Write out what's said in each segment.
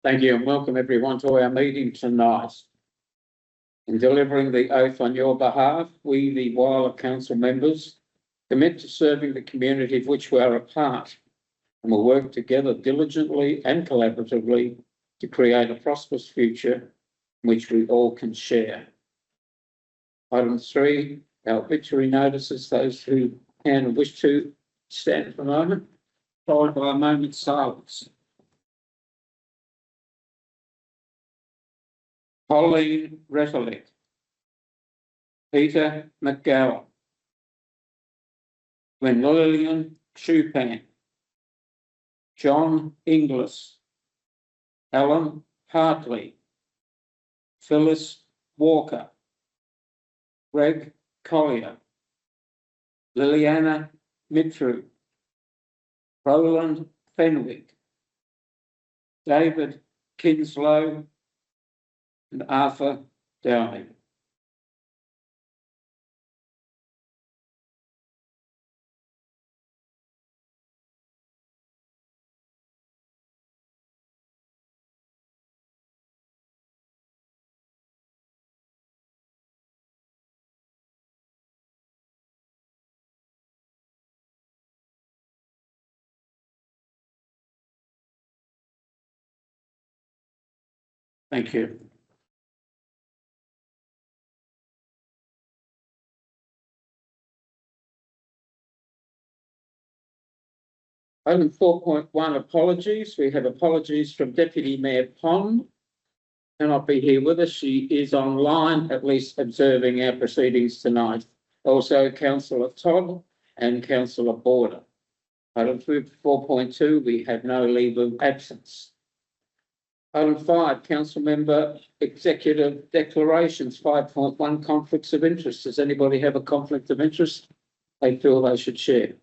Thank you and welcome everyone to our meeting tonight. In delivering the oath on your behalf, we, the Whyalla Council members, commit to serving the community of which we are a part and will work together diligently and collaboratively to create a prosperous future which we all can share. Item 3, our obituary notices. Those who can and wish to stand for a moment, followed by a moment's silence. Pauline Retallick, Peter McGowan, Lillian Chupan, John Inglis, Alan Hartley, Phyllis Walker, Greg Collier, Liliana Mitru, Roland Fenwick, David Kinslow, and Arthur Downey. Thank you. Item 4.1, apologies. We have apologies from Deputy Mayor Pond. Cannot be here with us. She is online, at least observing our proceedings tonight. Also, Councillor Todd and Councillor Border. Item 4.2, we have no leave of absence. Item 5, Council Member Executive Declarations. 5.1, conflicts of interest. Does anybody have a conflict of interest they feel they should share?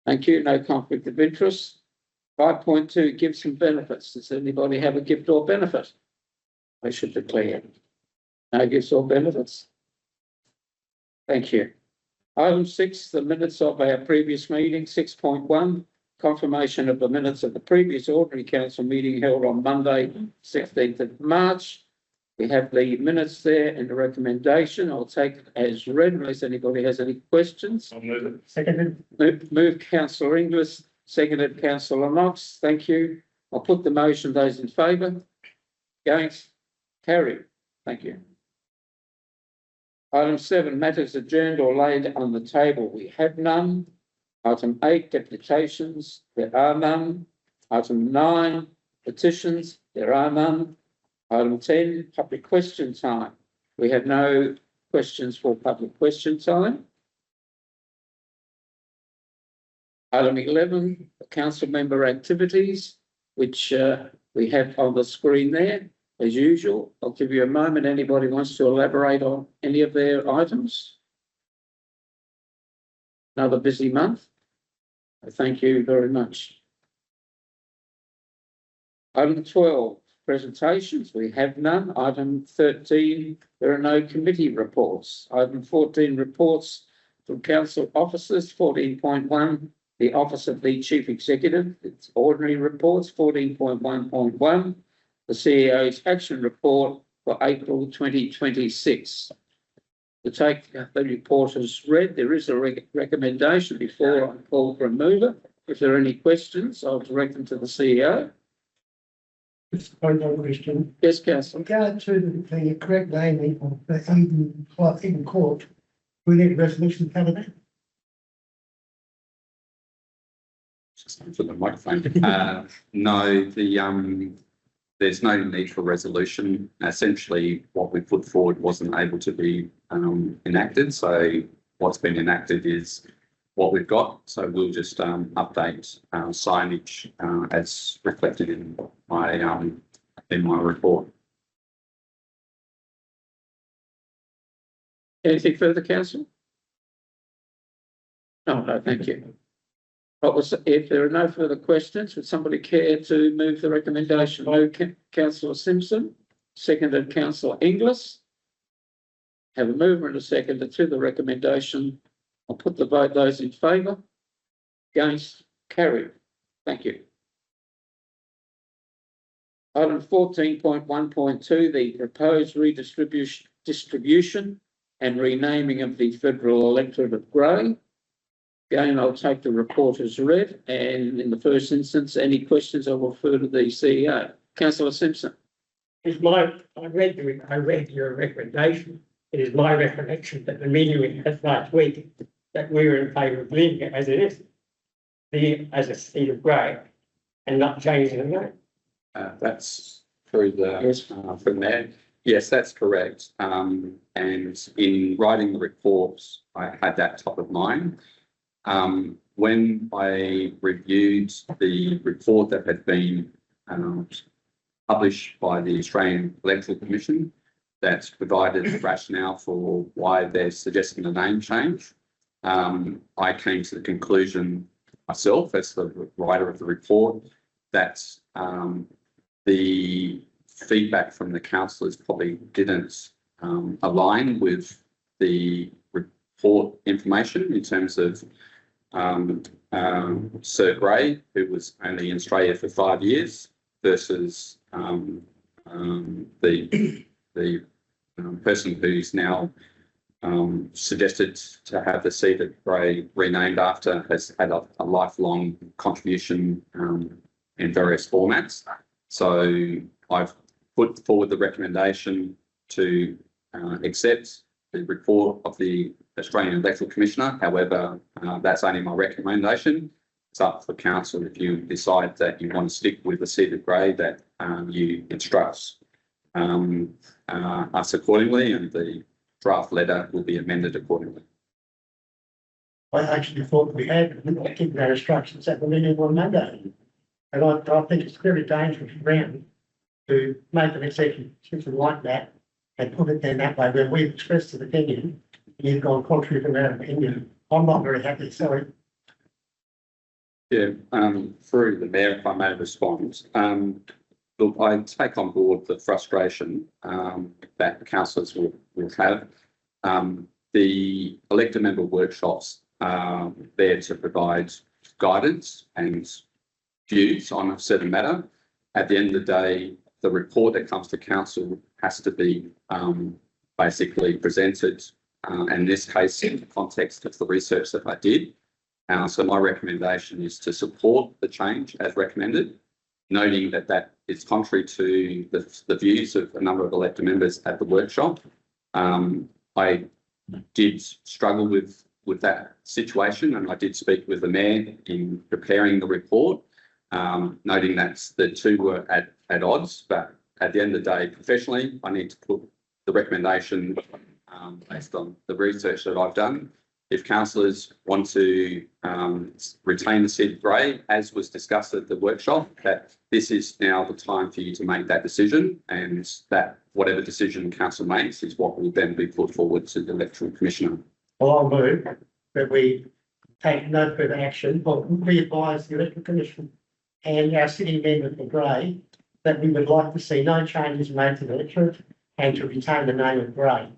Thank you. No conflict of interest. 5.2, gifts and benefits. Does anybody have a gift or benefit they should declare? No gifts or benefits. Thank you. Item 6, the minutes of our previous meeting. 6.1, confirmation of the minutes of the previous ordinary council meeting held on Monday, 16th of March. We have the minutes there and the recommendation. I'll take it as read unless anybody has any questions. I'll move it. Seconded. Move Councillor Inglis, seconded Councillor Knox. Thank you. I'll put the motion. Those in favour? Against? Carried. Thank you. Item 7, matters adjourned or laid on the table. We have none. Item 8, deputations. There are none. Item 9, petitions. There are none. Item 10, public question time. We have no questions for public question time. Item 11, council member activities, which we have on the screen there, as usual. I'll give you a moment. Anybody wants to elaborate on any of their items? Another busy month. Thank you very much. Item 12, presentations. We have none. Item 13, there are no committee reports. Item 14, reports from council officers. 14.1, the Office of the Chief Executive. It's ordinary reports. 14.1.1, the CEO's action report for April 2026. To take the report as read, there is a recommendation before I call for a mover. If there are any questions, I'll direct them to the CEO. Just a question. Yes, Councillor. In regard to the correct naming of the Eden Court, we need a resolution to cover that. Just for the microphone. No, there's no need for resolution. Essentially, what we put forward wasn't able to be enacted. So what's been enacted is what we've got. So we'll just update signage as reflected in my report. Anything further, Councillor? No, thank you. If there are no further questions, would somebody care to move the recommendation? Move Councillor Simpson, seconded Councillor Inglis. Have a mover and a seconder to the recommendation. I'll put the vote. Those in favour? Against? Carried. Thank you. Item 14.1.2, the proposed distribution and renaming of the federal electorate of Grey. Again, I'll take the report as read, and in the first instance, any questions I will refer to the CEO. Councillor Simpson. I read your recommendation. It is my recollection that the meeting we had last week that we were in favour of leaving it as it is, as a seat of Grey, and not changing the name. That's through the Yes. from there. Yes, that's correct. And in writing the report, I had that top of mind. When I reviewed the report that had been published by the Australian Electoral Commission, that provided the rationale for why they're suggesting a name change, I came to the conclusion myself, as the writer of the report, that the feedback from the councillors probably didn't align with the report information in terms of Sir Grey, who was only in Australia for 5 years, versus the person who's now suggested to have the seat at Grey renamed after, has had a lifelong contribution in various formats. So I've put forward the recommendation to accept the report of the Australian Electoral Commissioner. However, that's only my recommendation. It's up for council if you decide that you want to stick with the seat of Grey, that you instruct us accordingly, and the draft letter will be amended accordingly. I actually thought we had given our instructions at the meeting on Monday. And I think it's very dangerous ground to make an executive decision like that and put it there that way, where we've expressed an opinion, you've gone contrary to that opinion. I'm not very happy, sorry. Yeah, through the Mayor, if I may respond. Look, I take on board the frustration that councillors will have. The elected member workshops are there to provide guidance and views on a certain matter. At the end of the day, the report that comes to council has to be basically presented, and in this case, in the context of the research that I did. So my recommendation is to support the change as recommended, noting that that is contrary to the views of a number of elected members at the workshop. I did struggle with that situation, and I did speak with the Mayor in preparing the report, noting that the two were at odds, but at the end of the day, professionally, I need to put the recommendation based on the research that I've done. If councillors want to retain the seat of Grey, as was discussed at the workshop, that this is now the time for you to make that decision, and that whatever decision council makes is what will then be put forward to the Electoral Commissioner. Well, I'll move that we take no further action, but we advise the Electoral Commission and our sitting member for Grey that we would like to see no changes made to the electorate and to retain the name of Grey.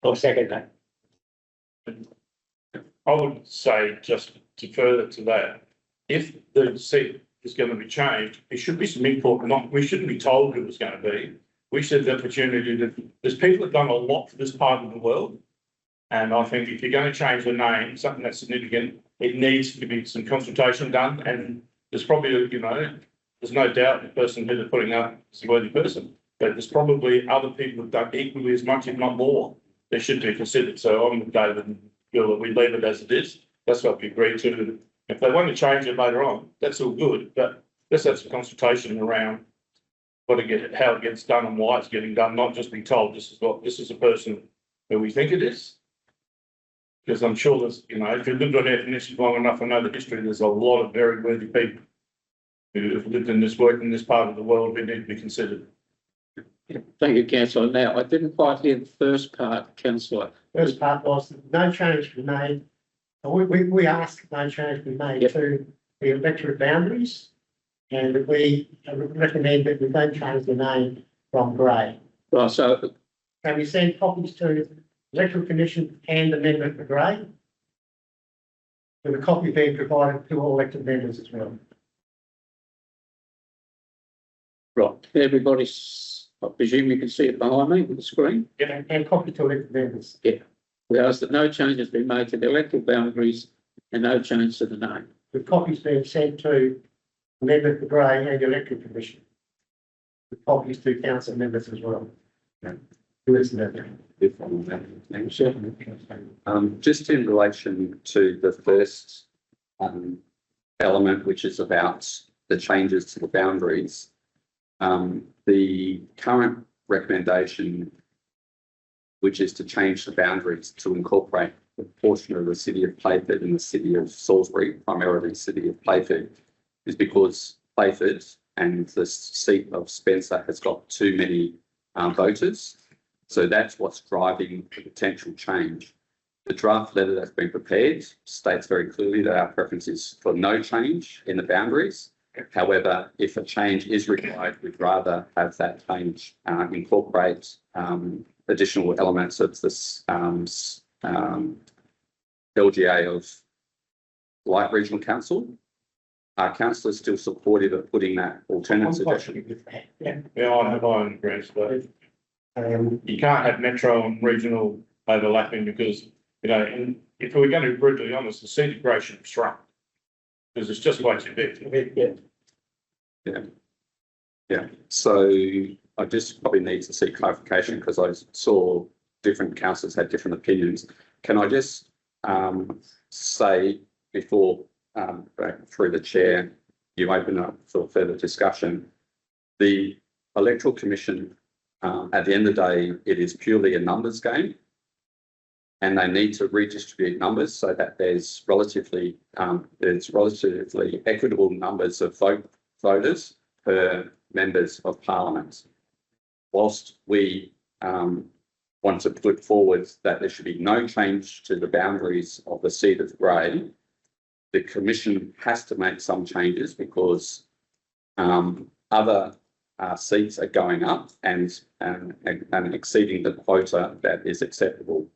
I'll second that. I would say, just to further to that, if the seat is going to be changed, it should be some input. We shouldn't be told who it was going to be. We should have the opportunity to. There's people that have done a lot for this part of the world, and I think if you're going to change the name, something that's significant, it needs to be some consultation done. And there's probably, there's no doubt the person who they're putting up is a worthy person, but there's probably other people who've done equally as much, if not more. They should be considered. So I'm with David and feel that we leave it as it is. That's what we agreed to. If they want to change it later on, that's all good. But let's have some consultation around how it gets done and why it's getting done, not just be told this is a person who we think it is. Because I'm sure there's, if you've lived on Earth this long enough, I know the history, there's a lot of very worthy people who have lived in this work in this part of the world who need to be considered. Thank you, councillor. Now, I didn't quite hear the first part, councillor. First part was that no change be made. We asked no change be made to the electorate boundaries, and we recommend that we don't change the name from Grey. Right, so Can we send copies to the Electoral Commission and the member for Grey? With a copy being provided to all elected members as well. Right, everybody's, I presume you can see it behind me on the screen. And copy to elected members. We ask that no changes be made to the electoral boundaries and no change to the name. The copy's been sent to Member Gray and the electoral commission. The copies to council members as well. Yeah. Who is that? Just in relation to the first element, which is about the changes to the boundaries, the current recommendation, which is to change the boundaries to incorporate a portion of the city of Playford and the city of Salisbury, primarily the city of Playford, is because Playford and the seat of Spencer has got too many voters. So that's what's driving the potential change. The draft letter that's been prepared states very clearly that our preference is for no change in the boundaries. However, if a change is required, we'd rather have that change incorporate additional elements of this LGA of Light Regional Council. Our council is still supportive of putting that alternate suggestion. Yeah, I have my own agreement, but you can't have metro and regional overlapping because, you know, and if we're going to be brutally honest, the seat integration shrunk. Because it's just way too big. Yeah, so I just probably need to seek clarification because I saw different councillors had different opinions. Can I just say before through the chair, you open up for further discussion, the Electoral Commission, at the end of the day, it is purely a numbers game, and they need to redistribute numbers so that there's relatively equitable numbers of voters per members of parliament. Whilst we want to put forward that there should be no change to the boundaries of the seat of Grey, the Commission has to make some changes because other seats are going up and exceeding the quota that is acceptable.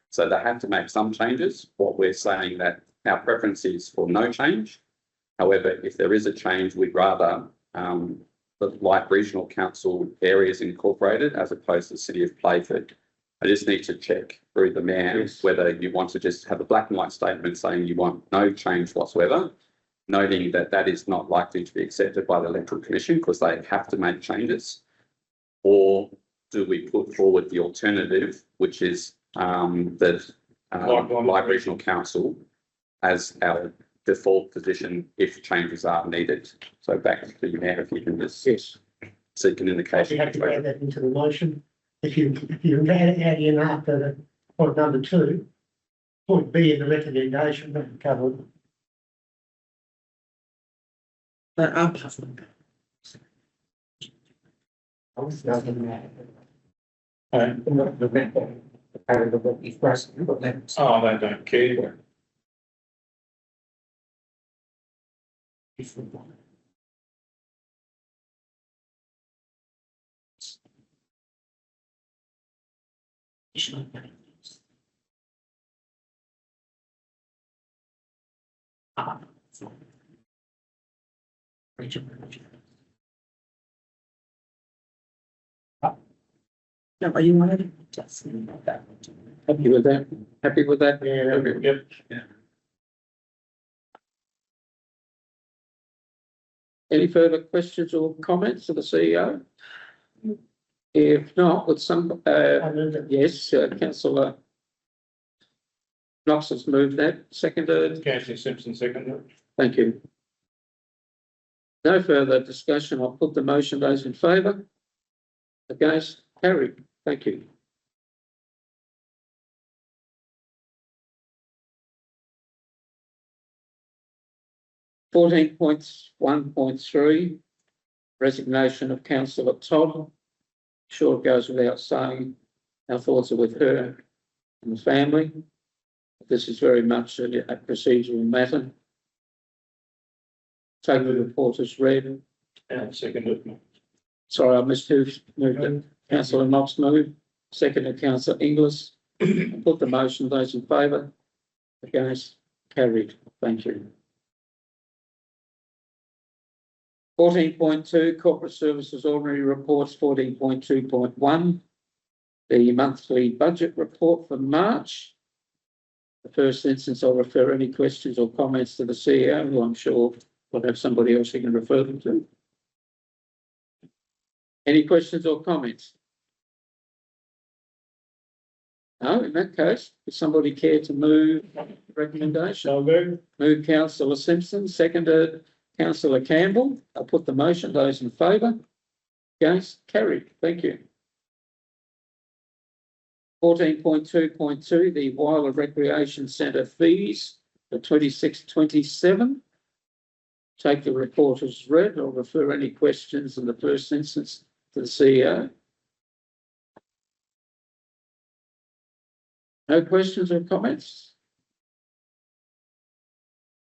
So they have to make some changes. What we're saying that our preference is for no change. However, if there is a change, we'd rather the Light Regional Council areas incorporated as opposed to the City of Playford. I just need to check through the mayor whether you want to just have a black and white statement saying you want no change whatsoever, noting that that is not likely to be accepted by the Electoral Commission because they have to make changes, or do we put forward the alternative, which is that Light Regional Council as our default position if changes are needed. So back to you, Mayor, if you can just seek an indication. You have to add that into the motion. If you add in after the point number 2, point B in the recommendation, that would cover it. Oh, they don't care. No, are you wanted? Happy with that? Happy with that? Yeah. Yep. Any further questions or comments to the CEO? If not, would some, I move that. yes, councillor Knox has moved that, seconded. Councillor Simpson second. Thank you. No further discussion. I'll put the motion. Those in favour? Against? Carried. Thank you. (14.1.3) Resignation of Councillor Todd. Sure it goes without saying, our thoughts are with her and the family. This is very much a procedural matter. Take the report as read. Second. Sorry, I missed who moved it. Councillor Knox moved, seconded Councillor Inglis. Put the motion. Those in favour? Against? Carried. Thank you. 14.2 Corporate Services Ordinary Reports, 14.2.1 the monthly budget report for March. The first instance, I'll refer any questions or comments to the CEO, who I'm sure will have somebody else he can refer them to. Any questions or comments? No, in that case, would somebody care to move recommendation? So moved. Move councillor Simpson, seconded councillor Campbell. I'll put the motion. Those in favour? Against? Carried. Thank you. 14.2.2, the Whyalla Recreation Centre fees for 26-27. Take the report as read. I'll refer any questions in the first instance to the CEO. No questions or comments?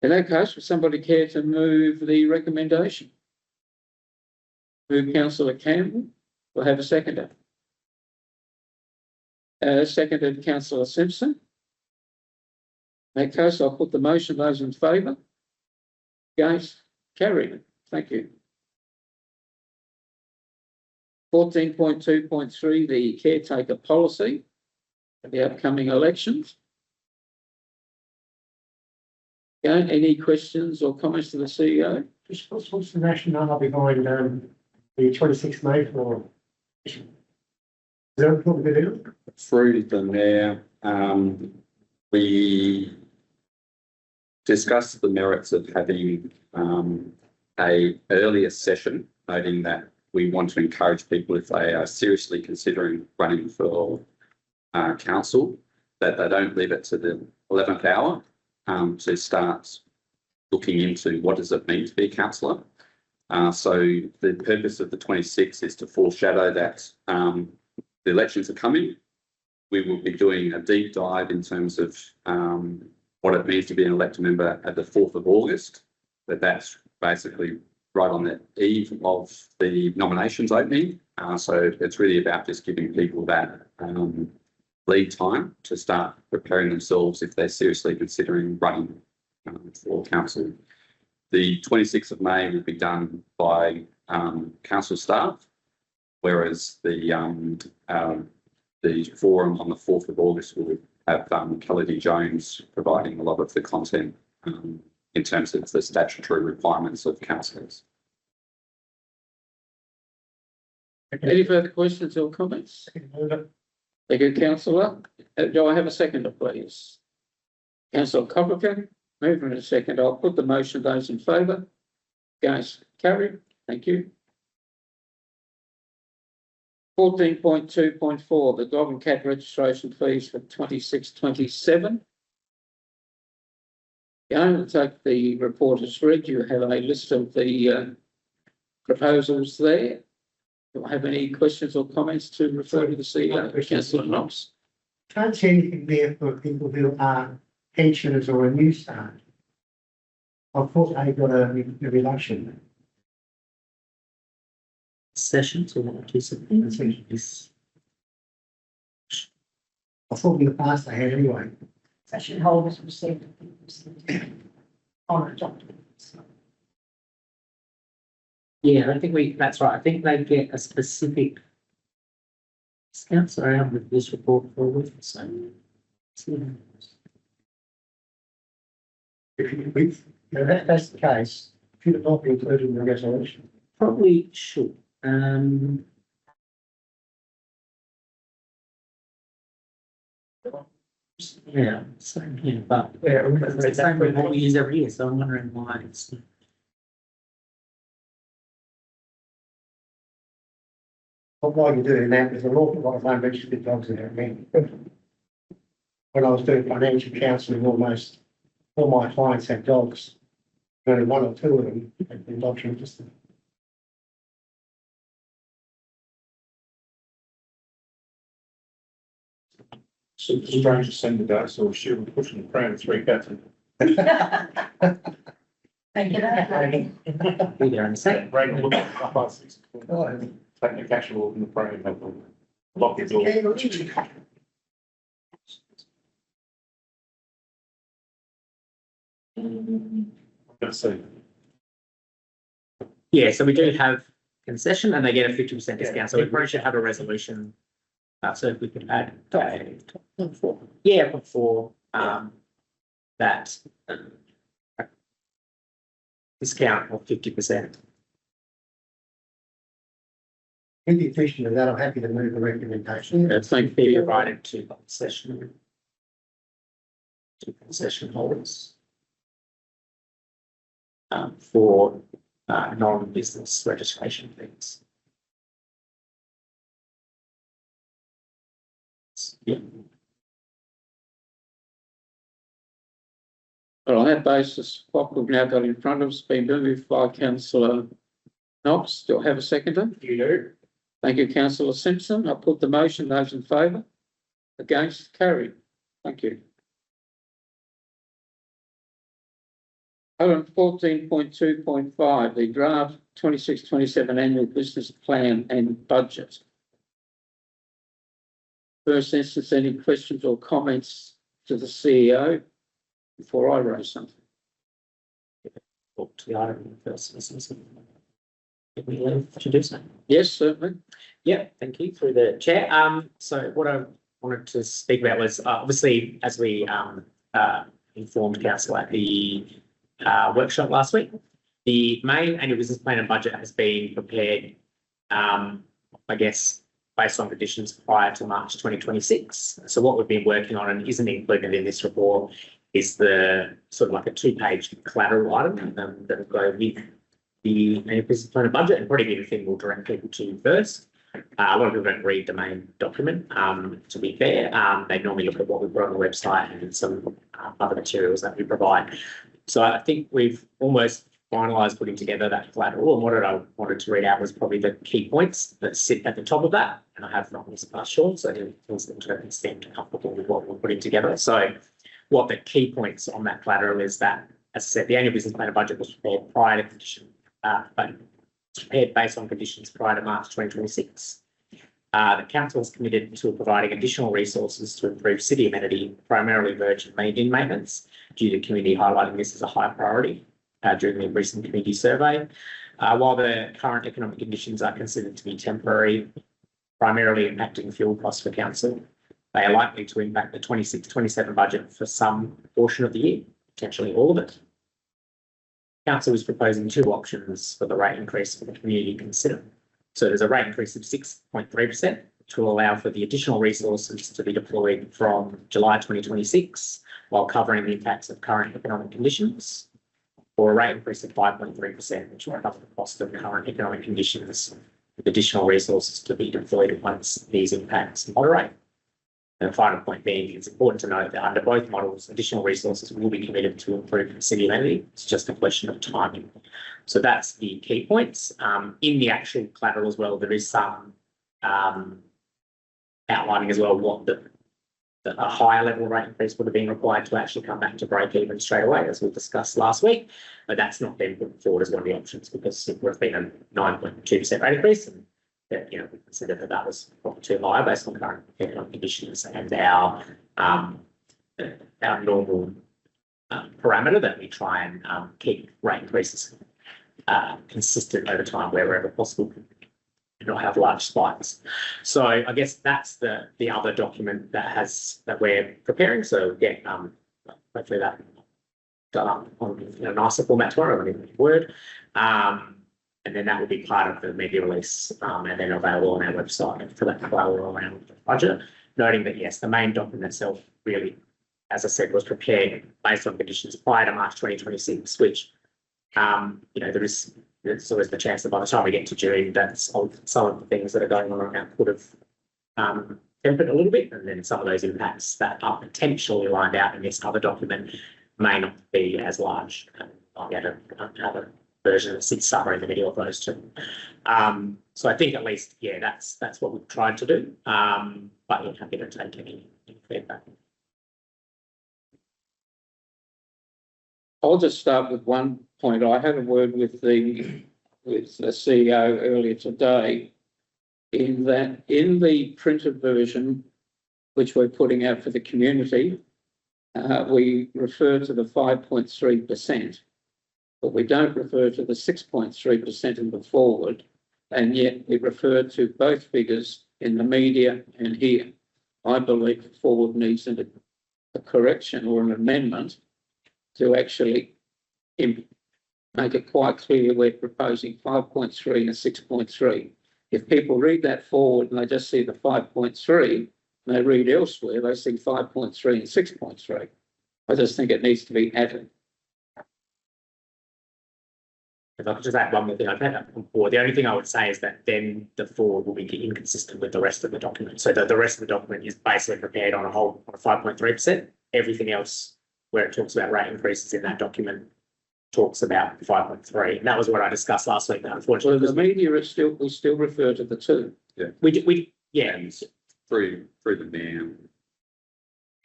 In that case, would somebody care to move the recommendation? Move councillor Campbell. We'll have a seconder. Seconded councillor Simpson. In that case, I'll put the motion. Those in favour? Against? Carried. Thank you. 14.2.3, the caretaker policy for the upcoming elections. Okay, any questions or comments to the CEO? What's the rationale behind the 26th May for? Is there a problem with it? Through the mayor, we discussed the merits of having a earlier session, noting that we want to encourage people, if they are seriously considering running for council, that they don't leave it to the 11th hour to start looking into what does it mean to be a councillor. So the purpose of the 26th is to foreshadow that the elections are coming. We will be doing a deep dive in terms of what it means to be an elected member at the 4th of August, but that's basically right on the eve of the nominations opening. So it's really about just giving people that lead time to start preparing themselves if they're seriously considering running for council. The 26th of May will be done by council staff, whereas the forum on the 4th of August will have Kelly Jones providing a lot of the content in terms of the statutory requirements of councillors. Any further questions or comments? Thank you, councillor. Do I have a seconder, please? Councillor Coppercan, moving in a second. I'll put the motion. Those in favour? Against? Carried. Thank you. 14.2.4, the dog and cat registration fees for 26-27. Yeah, I'll take the report as read. You have a list of the proposals there. Do I have any questions or comments to refer to the CEO? Councillor Knox. Can't see anything there for people who are pensioners or a new start. I thought they got a reduction. Sessions or what is it? Sessions. I thought in the past they had anyway. Session holders received on documents. Yeah, I think that's right. I think they get a specific discount. Sorry, I'm with this report forward. So, If that's the case, should it not be included in the resolution? probably should. Yeah, same here, but Yeah, it's the same with what we use every year. So I'm wondering why it's. But while you're doing that, there's an awful lot of unregistered dogs in there. I mean, when I was doing financial counselling, almost all my clients had dogs. Only one or two of them had been dogs registered. So the stranger send the dice, or she was pushing the pram 3 cats. Thank you. Be there in a second. Break the look up by 6 o'clock. Oh, Take the cash walk in the pram, lock your door. Let's see. Yeah, so we do have concession and they get a 50% discount, so we probably should have a resolution. So if we could add, before, that discount of 50%. In the addition of that, I'm happy to move the recommendation. Thank Be you. provided to concession holders. For non-business registration fees. Yeah. On that basis, what we've now got in front of us been moved by councillor Knox. Do I have a seconder? You do. Thank you, councillor Simpson. I put the motion. Those in favour? Against? Carried. Thank you. Item 14.2.5, the draft 26-27 annual business plan and budget. First instance, any questions or comments to the CEO before I raise something? Talk to the item in the first instance. If we leave to do so. Yes, certainly. Yeah, thank you through the chair. So what I wanted to speak about was obviously as we informed council at the workshop last week, the main annual business plan and budget has been prepared, I guess, based on conditions prior to March 2026. So what we've been working on and isn't included in this report is the sort of like a 2-page collateral item that will go with the annual business plan and budget, and probably be the thing we'll direct people to first. A lot of people don't read the main document, to be fair. They normally look at what we put on the website and some other materials that we provide. So I think we've almost finalised putting together that collateral, and what I wanted to read out was probably the key points that sit at the top of that, and I have from this past Sean, so he feels to an extent comfortable with what we're putting together. So what the key points on that collateral is that, as I said, the annual business plan and budget was prepared prior to condition, but prepared based on conditions prior to March 2026. The council is committed to providing additional resources to improve city amenity, primarily virgin median maintenance, due to community highlighting this as a high priority during the recent community survey. While the current economic conditions are considered to be temporary, primarily impacting fuel costs for council, they are likely to impact the 26-27 budget for some portion of the year, potentially all of it. Council is proposing 2 options for the rate increase for the community to consider. So there's a rate increase of 6.3%, which will allow for the additional resources to be deployed from July 2026, while covering the impacts of current economic conditions, or a rate increase of 5.3%, which will cover the cost of current economic conditions, with additional resources to be deployed once these impacts moderate. And the final point being, it's important to note that under both models, additional resources will be committed to improve city amenity. It's just a question of timing. So that's the key points. In the actual collateral as well, there is some outlining as well what a higher level rate increase would have been required to actually come back to break even straight away, as we discussed last week. But that's not been put forward as one of the options because it would have been a 9.2% rate increase, and that, we considered that was probably too high based on current economic conditions and our normal parameter that we try and keep rate increases consistent over time wherever possible, and not have large spikes. So I guess that's the other document that we're preparing. So yeah, hopefully that done up on a nicer format tomorrow in Word. And then that will be part of the media release, and then available on our website for that collateral around the budget. Noting that yes, the main document itself really, as I said, was prepared based on conditions prior to March 2026, which there's always the chance that by the time we get to June, that some of the things that are going on around could have tempered a little bit, and then some of those impacts that are potentially lined out in this other document may not be as large. I'll get another version that sits somewhere in the middle of those two. So I think at least, yeah, that's what we've tried to do. But we're happy to take any feedback. I'll just start with one point. I had a word with the CEO earlier today in that in the printed version, which we're putting out for the community, we refer to the 5.3%. but we don't refer to the 6.3% in the forward, and yet we refer to both figures in the media and here. I believe the forward needs a correction or an amendment to actually make it quite clear we're proposing 5.3 and 6.3. If people read that forward and they just see the 5.3, and they read elsewhere, they see 5.3 and 6.3. I just think it needs to be added. If I could just add one more thing, I've had that before. The only thing I would say is that then the forward will be inconsistent with the rest of the document. So the rest of the document is basically prepared on a 5.3%. Everything else where it talks about rate increases in that document talks about 5.3. And that was what I discussed last week, unfortunately. Well, the media is still, we still refer to the two. Yeah. And through the mayor,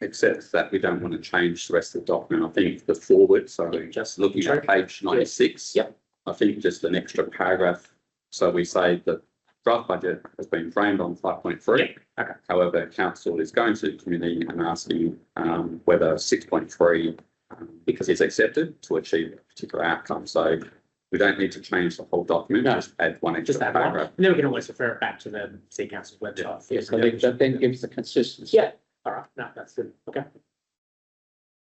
accepts that we don't want to change the rest of the document. I think the forward, so just looking at page 96. Yep. I think just an extra paragraph. So we say that draft budget has been framed on 5.3. Yep. Okay. However, council is going to the committee and asking whether 6.3 because it's accepted to achieve a particular outcome. So we don't need to change the whole document, No. just add one extra Just add one. paragraph. And then we can always refer it back to the City Council's website. Yes, I think that then gives the consistency. Yeah. All right. No, that's good. Okay.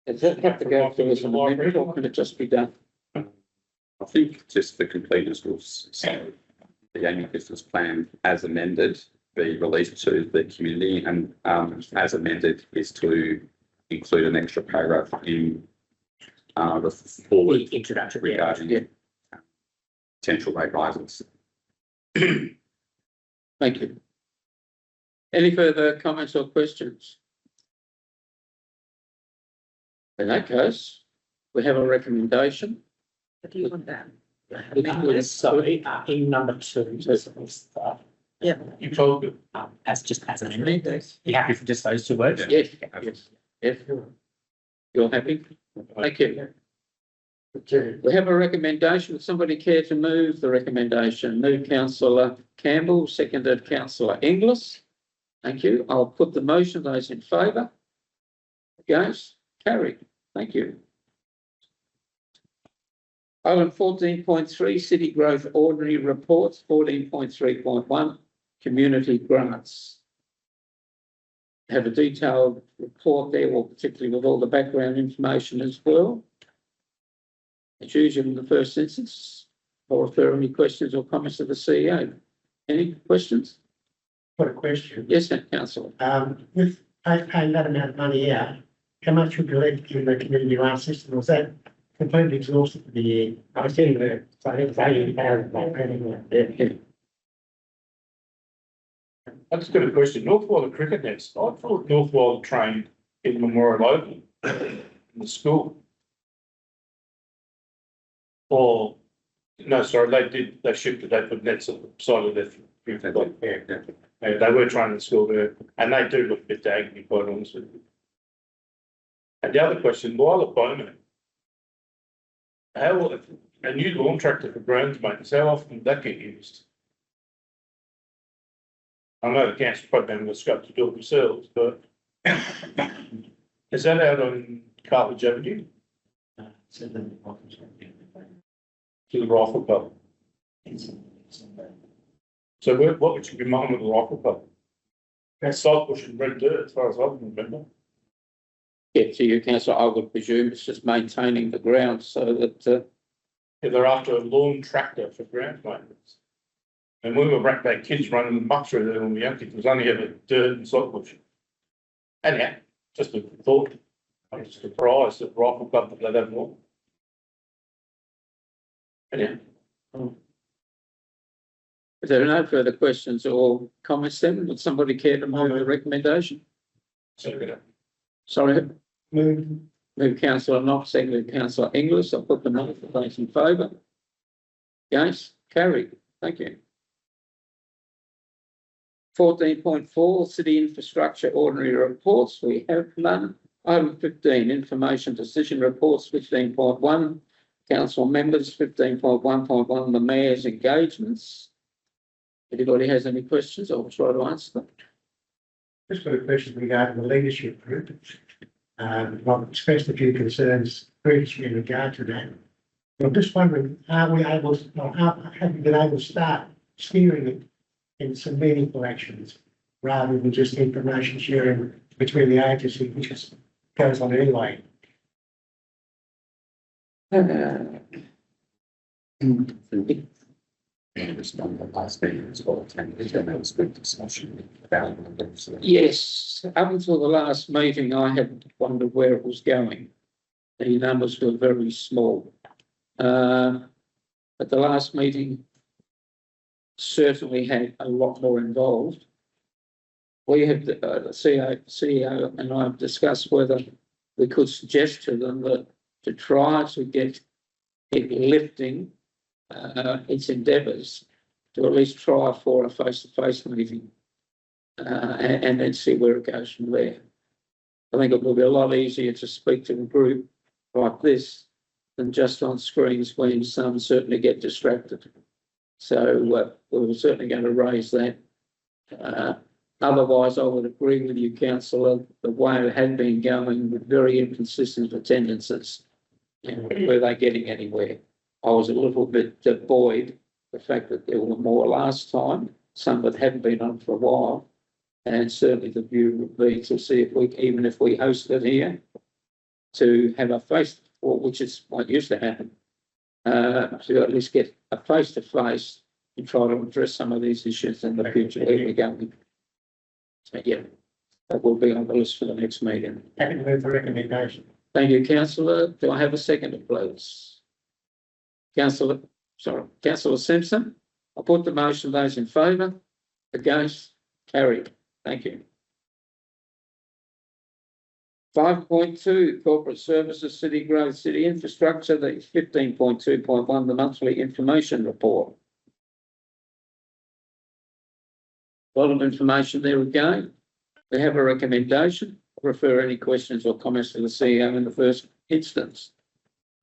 Does that have to go through as an amendment or can it just be done? I think just for completeness, we'll say the annual business plan as amended be released to the community and as amended is to include an extra paragraph in the forward The introduction. regarding potential rate rises. Thank you. Any further comments or questions? In that case, we have a recommendation. What do you want that? Sorry, in number 2. You told me. As an amendment. You happy for just those 2 words? Yes, yes. You're happy? Thank you. We have a recommendation. Would somebody care to move the recommendation? Move councillor Campbell, seconded councillor Inglis. Thank you. I'll put the motion. Those in favour? Against? Carried. Thank you. Item 14.3, City Growth Ordinary Reports, 14.3.1, Community Grants. Have a detailed report there, well, particularly with all the background information as well. As usual in the first instance, I'll refer any questions or comments to the CEO. Any questions? Got a question. Yes, councillor. With paying that amount of money out, how much would be left in the community grant system? Was that completely exhausted for the year? I was in the, so I think it's 80,000. I just got a question. North Whyalla cricket nets. I thought North Whyalla trained in Memorial Open in the school. Or, no, sorry, they shifted, they put nets on the side of their field. Yeah, they were training in the school there, and they do look a bit daggy, to be quite honest with you. And the other question, Whyalla Bowman. How, a new lawn tractor for grounds maintenance, how often would that get used? I know the council probably haven't got scope to do it themselves, but is that out on Cartledge Avenue? To the rifle club. So what would you be mowing with a rifle club? That's salt bush and red dirt, as far as I can remember. Yeah, to you, councillor, I would presume it's just maintaining the ground so that, If they're after a lawn tractor for ground maintenance. And we were back there, kids running the muck through there when we were young kids, it was only ever dirt and salt bush. Anyhow, just a thought, I'm just surprised that rifle club that they have more. Anyhow. if there are no further questions or comments then, would somebody care to move the recommendation? So, Sorry, Move. move councillor Knox, seconded councillor Inglis. I'll put them on for those in favour. Against? Carried. Thank you. 14.4, City Infrastructure Ordinary Reports. We have none. Item 15, Information Decision Reports, 15.1. Council members, 15.1.1, the Mayor's engagements. Anybody has any questions? I'll try to answer them. Just got a question regarding the leadership group. I've expressed a few concerns previously in regard to that. I'm just wondering, are we able, have we been able to start steering it in some meaningful actions rather than just information sharing between the agencies, which is, goes on anyway? Respond to the last meeting as well, and there was good discussion about numbers. Yes, up until the last meeting, I had wondered where it was going. The numbers were very small. At the last meeting, certainly had a lot more involved. We have, the CEO and I have discussed whether we could suggest to them that to try to get it lifting its endeavours, to at least try for a face-to-face meeting and then see where it goes from there. I think it will be a lot easier to speak to a group like this than just on screens when some certainly get distracted. So we're certainly going to raise that. Otherwise, I would agree with you, councillor, the way it had been going with very inconsistent attendances. And were they getting anywhere? I was a little bit buoyed the fact that there were more last time, some that hadn't been on for a while. And certainly the view would be to see if we, even if we host it here, to have a face, which is what used to happen, to at least get a face-to-face and try to address some of these issues in the future where we're going. So yeah, that will be on the list for the next meeting. Happy to move the recommendation. Thank you, councillor. Do I have a second, please? Councillor Simpson. I put the motion. Those in favour? Against? Carried. Thank you. 5.2 Corporate Services, City Growth, City Infrastructure, the 15.2.1, the monthly information report. A lot of information there again. We have a recommendation. Refer any questions or comments to the CEO in the first instance.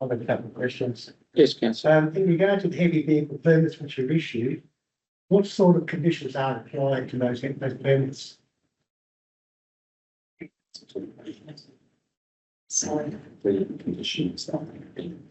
I've got a couple of questions. Yes, councillor. In regard to the heavy vehicle permits which are issued, what sort of conditions are applied to those permits? So the conditions that have been.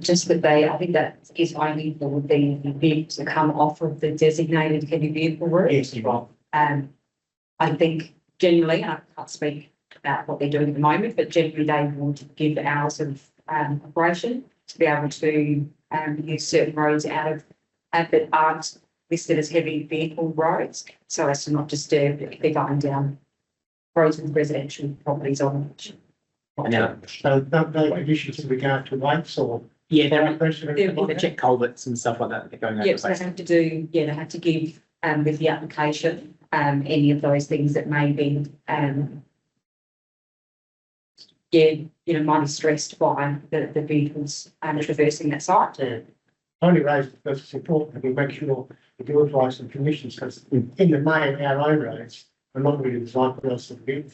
Just that I think that is only for the vehicles to come off of the designated heavy vehicle route. Yes, right. I think generally, I can't speak about what they're doing at the moment, but generally they would give hours of operation to be able to use certain roads out of that aren't listed as heavy vehicle roads, so as to not disturb if they're going down roads with residential properties on them. Now, So no conditions in regard to weights or? yeah, they're They're- check culverts and stuff like that. They're going over. Yes, they have to do, they have to give with the application any of those things that may be might be stressed by the vehicles traversing that site. Yeah. Only raised because it's important that we make sure we do apply some conditions, because in the main, our own roads are not really designed for us to be.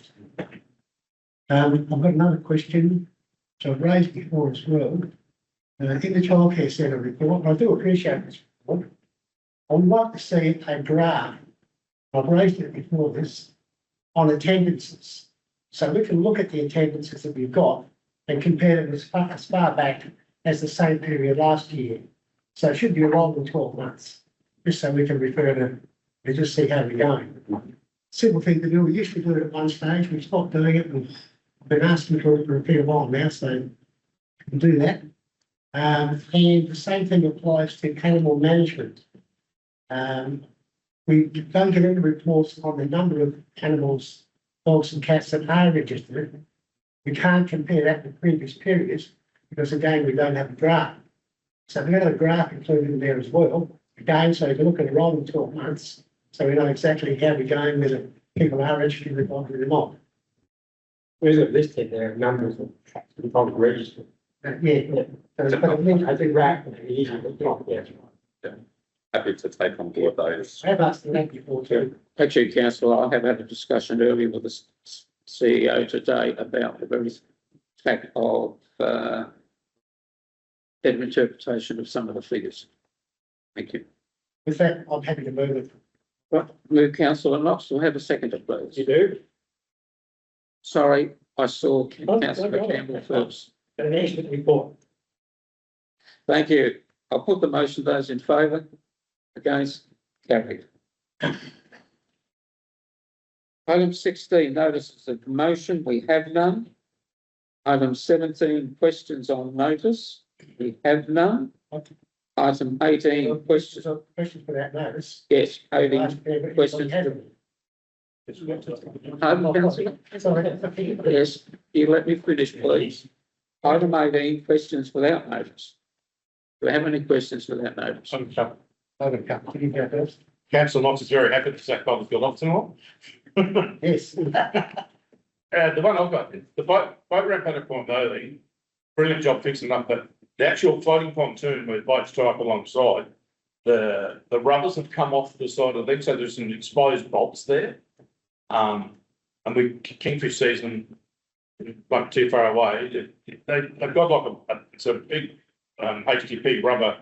I've got another question, so I've raised before as well. In the childcare centre report, and I do appreciate this report, I would like to see a graph, I've raised it before this, on attendances. So we can look at the attendances that we've got and compare them as far back as the same period last year. So it should be a rolling 12 months, just so we can refer to and just see how we're going. Simple thing to do. We used to do it at one stage. We stopped doing it, and I've been asking for it for a fair while now, so we can do that. And the same thing applies to animal management. We don't get any reports on the number of animals, dogs and cats that are registered. We can't compare that with previous periods because, again, we don't have a graph. So we have a graph included in there as well. Again, so you can look at a rolling 12 months, so we know exactly how we're going, whether people are registered or not. Where's it listed there, numbers of tracks and probably registered. Yeah. So, but it means- I think right, easy to talk, yes. Happy to take on board those. I have asked that before too. Actually, councillor, I have had a discussion earlier with the CEO today about the very fact of their interpretation of some of the figures. Thank you. With that, I'm happy to move it. Right, move councillor Knox. Do I have a second, please? You do? Sorry, I saw councillor Campbell first. An excellent report. Thank you. I'll put the motion. Those in favour? Against? Carried. Item 16, notices of motion. We have none. Item 17, questions on notice. We have none. Item 18, questions. Questions for that notice. Yes, Ask 18 if anybody questions. has any. Item councillor. Sorry. Yes, you let me finish, please. Item 18, questions without notice. Do we have any questions without notice? Over a couple. Did you go first? Councillor Knox is very happy to sack Butterfield off tonight. Yes. The one I've got, the boat ramp had a point early, brilliant job fixing up, but the actual floating pontoon where boats tie up alongside, the rubbers have come off the side of the thing, so there's some exposed bolts there. And Kingfish season, not too far away, they've got like it's a big HTP rubber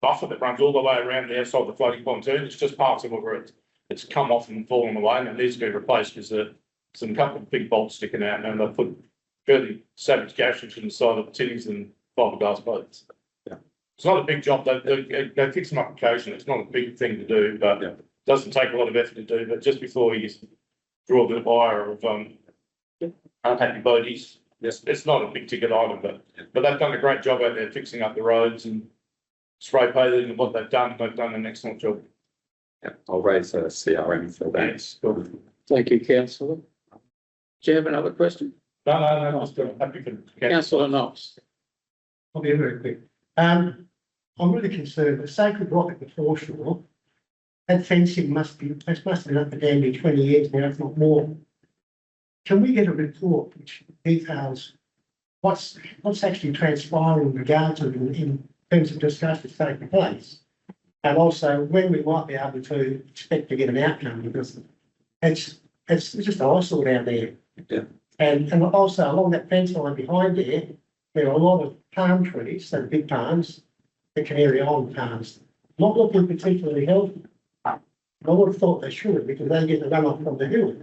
buffer that runs all the way around the outside of the floating pontoon. It's just parts of it where it's come off and fallen away, and it needs to be replaced because there's some couple of big bolts sticking out, and they've put fairly savage gashes in the side of the tinnies and fiberglass boats. Yeah. It's not a big job. They fix them up occasionally. It's not a big thing to do, but Yeah. it doesn't take a lot of effort to do. But just before you draw the wire of unhappy boaties, it's not a big ticket item, but they've done a great job out there fixing up the roads and spray painting and what they've done an excellent job. Yeah, I'll raise a CRM for that. Yes. Thank you, councillor. Do you have another question? No, just happy for. Councillor Knox. I'll be very quick. I'm really concerned. The Sacred Rock at the foreshore, that fencing must have been up for damn 20 years now, if not more. Can we get a report which details what's actually transpiring in regard to it in terms of discussions taking place? And also when we might be able to expect to get an outcome, because it's just an eyesore down there. Yeah. And also along that fence line behind there are a lot of palm trees, so big palms, the Canary Island palms, not looking particularly healthy. I would have thought they should, because they get the runoff from the hill.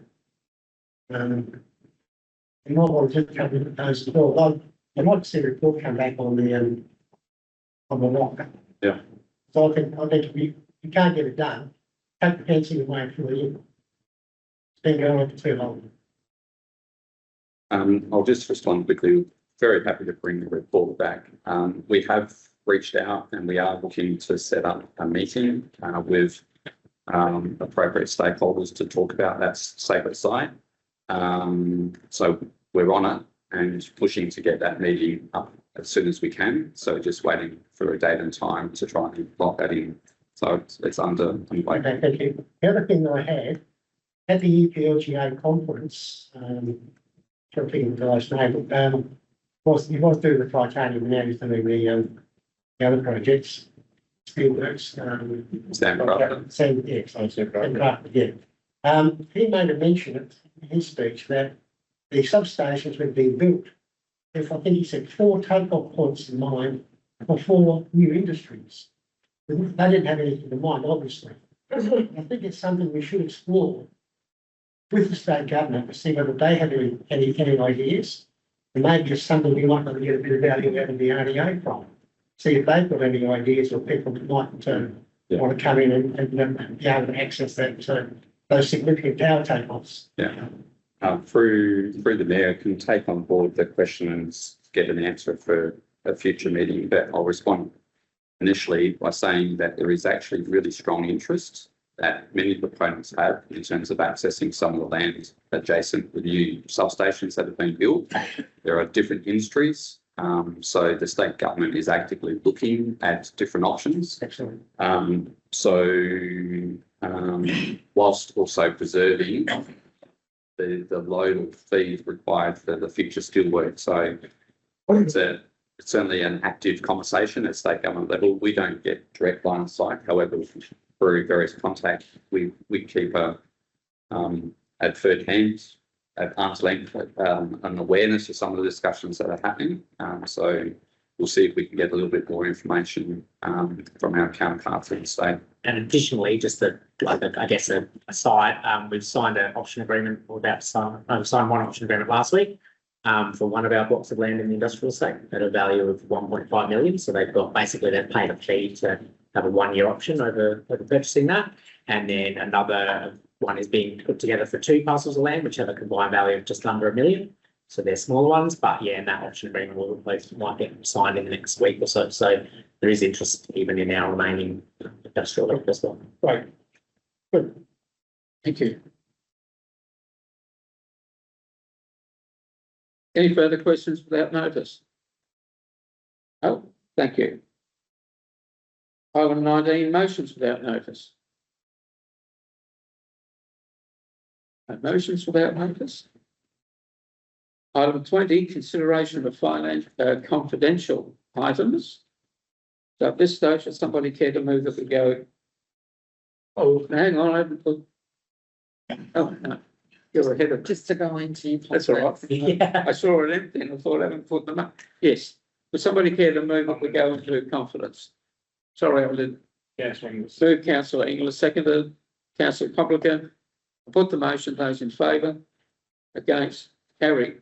You might want to just come in with those as well. I'd like to see a report come back on the rock. Yeah. So I think if we can't get it done, take the fencing away for a year. It's been going on for too long. I'll just respond quickly. Very happy to bring the report back. We have reached out and we are looking to set up a meeting with appropriate stakeholders to talk about that sacred site. So we're on it and pushing to get that meeting up as soon as we can. So just waiting for a date and time to try and lock that in. So it's underway. Okay, thank you. The other thing that I had at the EPLGA conference, trying to think of the guy's name, he was doing the titanium, now he's doing the other projects, steelworks. Sam Crawford. Sam Crawford, yeah. He made a mention in his speech that the substations were being built. If I think he said 4 take-off points in mind for 4 new industries. They didn't have anything in mind, obviously. I think it's something we should explore with the state government to see whether they have any ideas. And maybe it's something we might want to get a bit of value out of the RDA from. See if they've got any ideas or people that might want to come in and be able to access that, those significant tower take-offs. Yeah. Through the mayor, can take on board the question and get an answer for a future meeting, but I'll respond initially by saying that there is actually really strong interest that many proponents have in terms of accessing some of the land adjacent to new substations that have been built. There are different industries, so the state government is actively looking at different options. Excellent. Whilst also preserving the load of feed required for the future steelwork. So it's certainly an active conversation at state government level. We don't get direct line of sight. However, through various contacts, we keep at third hand, at arm's length, an awareness of some of the discussions that are happening. So we'll see if we can get a little bit more information from our counterparts in the state. And additionally, just I guess a aside, we've signed an option agreement, or about to sign one option agreement last week for one of our blocks of land in the industrial estate at a value of 1.5 million. So they've paid a fee to have a 1 year option over purchasing that. And then another one is being put together for 2 parcels of land, which have a combined value of just under $1 million. So they're smaller ones, but yeah, and that option agreement might get signed in the next week or so. So there is interest even in our remaining industrial land as well. Right. Good. Thank you. Any further questions without notice? Oh, thank you. Item 19, motions without notice. No motions without notice. Item 20, consideration of confidential items. So at this stage, does somebody care to move that we go? Oh, hang on, I haven't put. Oh, no, you're ahead of. Just to go into. That's all right. Yeah. I saw it empty and I thought I haven't put them up. Yes. Would somebody care to move that we go into confidence? Sorry, I did. Yes, Third, councillor Inglis, seconded, councillor Publican. I put the motion, those in favour, against, carried.